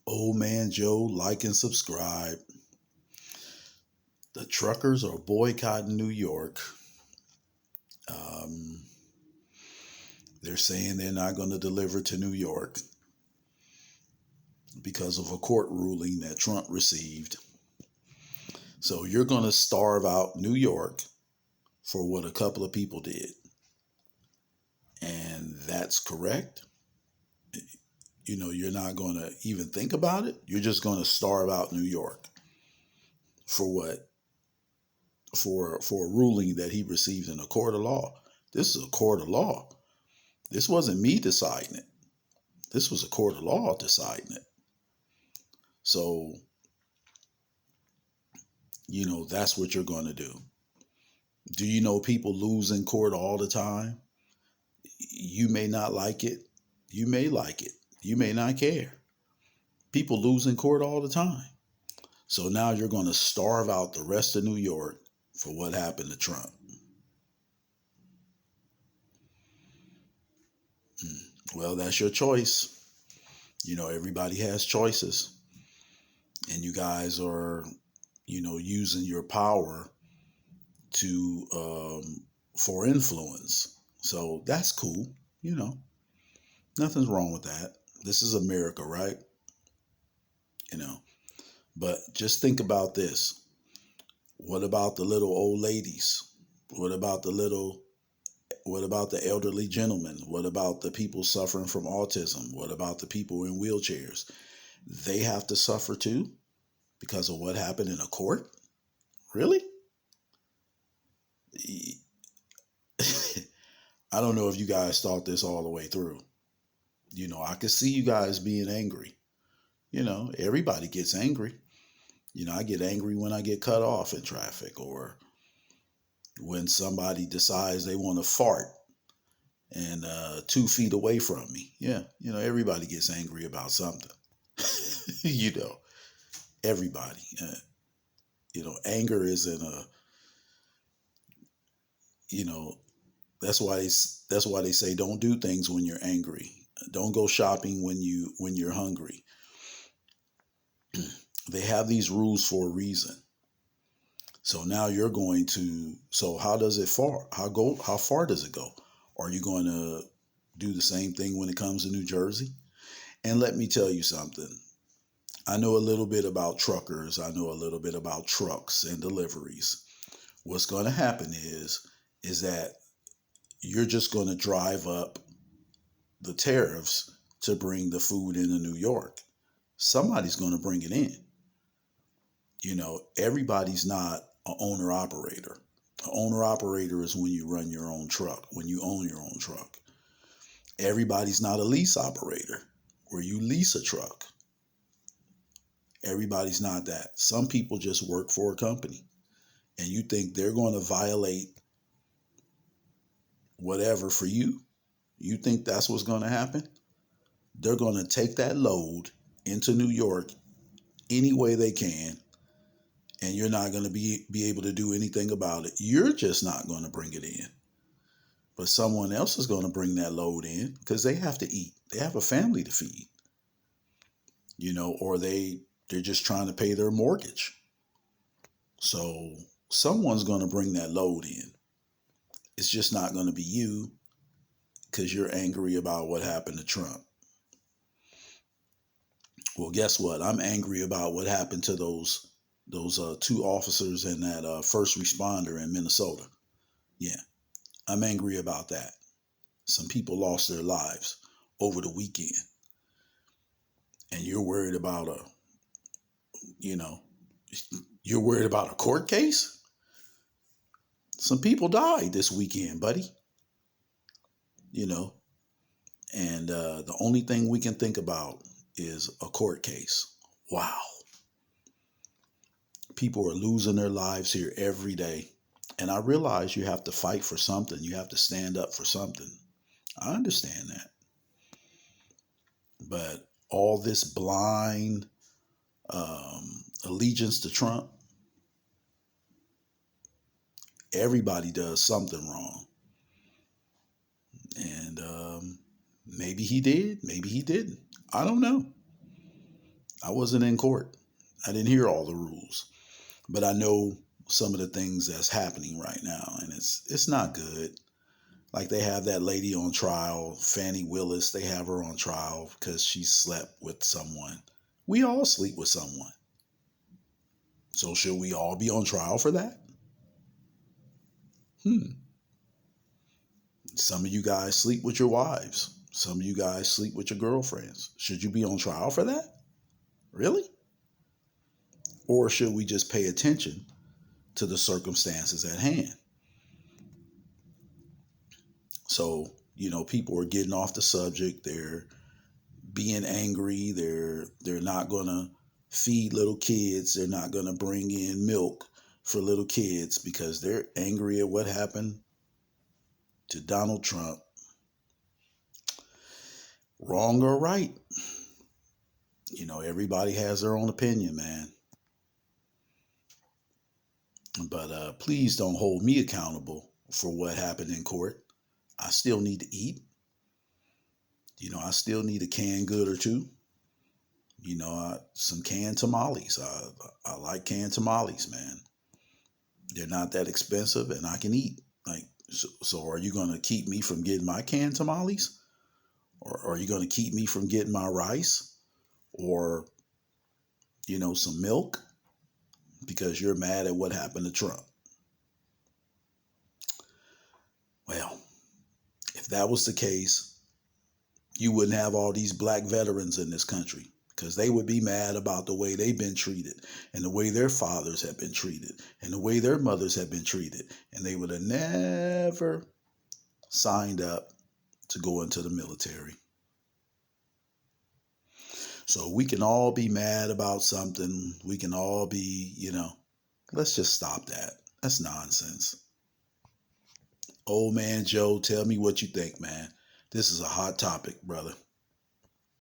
Old Man Joe, like and subscribe. The truckers are boycotting New York. Um, they're saying they're not going to deliver to New York because of a court ruling that Trump received. So you're going to starve out New York for what a couple of people did. And that's correct. You're not going to even think about it. You're just going to starve out New York for what? For a ruling that he received in a court of law. This is a court of law. This wasn't me deciding it. This was a court of law deciding it. So, that's what you're going to do. Do you know people lose in court all the time? You may not like it. You may like it. You may not care. People lose in court all the time. So now you're going to starve out the rest of New York for what happened to Trump. Well, that's your choice. Everybody has choices. And you guys are, using your power to for influence. So that's cool. Nothing's wrong with that. This is America, right? But just think about this. What about the little old ladies? What about the elderly gentlemen? What about the people suffering from autism? What about the people in wheelchairs? They have to suffer too because of what happened in a court? Really? I don't know if you guys thought this all the way through. I could see you guys being angry. Everybody gets angry. I get angry when I get cut off in traffic or when somebody decides they want to fart and 2 feet away from me. Yeah, everybody gets angry about something. Everybody. Anger isn't a. That's why they say don't do things when you're angry. Don't go shopping when you're hungry. They have these rules for a reason. So now you're going to. So how does it far? How far does it go? Are you going to do the same thing when it comes to New Jersey? And let me tell you something. I know a little bit about truckers. I know a little bit about trucks and deliveries. What's going to happen is that you're just going to drive up the tariffs to bring the food into New York. Somebody's going to bring it in. Everybody's not an owner operator. An owner operator is when you run your own truck, when you own your own truck. Everybody's not a lease operator where you lease a truck. Everybody's not that. Some people just work for a company and you think they're going to violate whatever for you. You think that's what's going to happen? They're going to take that load into New York any way they can, and you're not going to be able to do anything about it. You're just not going to bring it in. But someone else is going to bring that load in because they have to eat. They have a family to feed. Or they're just trying to pay their mortgage. So someone's going to bring that load in. It's just not going to be you because you're angry about what happened to Trump. Well, guess what? I'm angry about what happened to those 2 officers and that first responder in Minnesota. Yeah, I'm angry about that. Some people lost their lives over the weekend. And you're worried about you're worried about a court case? Some people died this weekend, buddy. And the only thing we can think about is a court case. Wow. People are losing their lives here every day. And I realize you have to fight for something. You have to stand up for something. I understand that. But all this blind allegiance to Trump, everybody does something wrong. And maybe he did, maybe he didn't. I don't know. I wasn't in court. I didn't hear all the rules, but I know some of the things that's happening right now, and it's not good. Like they have that lady on trial, Fannie Willis. They have her on trial because she slept with someone. We all sleep with someone. So should we all be on trial for that? Hmm. Some of you guys sleep with your wives. Some of you guys sleep with your girlfriends. Should you be on trial for that? Really? Or should we just pay attention to the circumstances at hand? So, people are getting off the subject. They're being angry. They're not going to feed little kids. They're not going to bring in milk for little kids because they're angry at what happened to Donald Trump. Wrong or right? Everybody has their own opinion, man. But please don't hold me accountable for what happened in court. I still need to eat. I still need a canned good or two. Some canned tamales. I like canned tamales, man. They're not that expensive, and I can eat. So are you going to keep me from getting my canned tamales, or are you going to keep me from getting my rice, or some milk, because you're mad at what happened to Trump? Well, if that was the case, you wouldn't have all these black veterans in this country because they would be mad about the way they've been treated and the way their fathers have been treated and the way their mothers have been treated. And they would have never signed up to go into the military. So we can all be mad about something. We can all be, let's just stop that. That's nonsense. Old man Joe, tell me what you think, man. This is a hot topic, brother.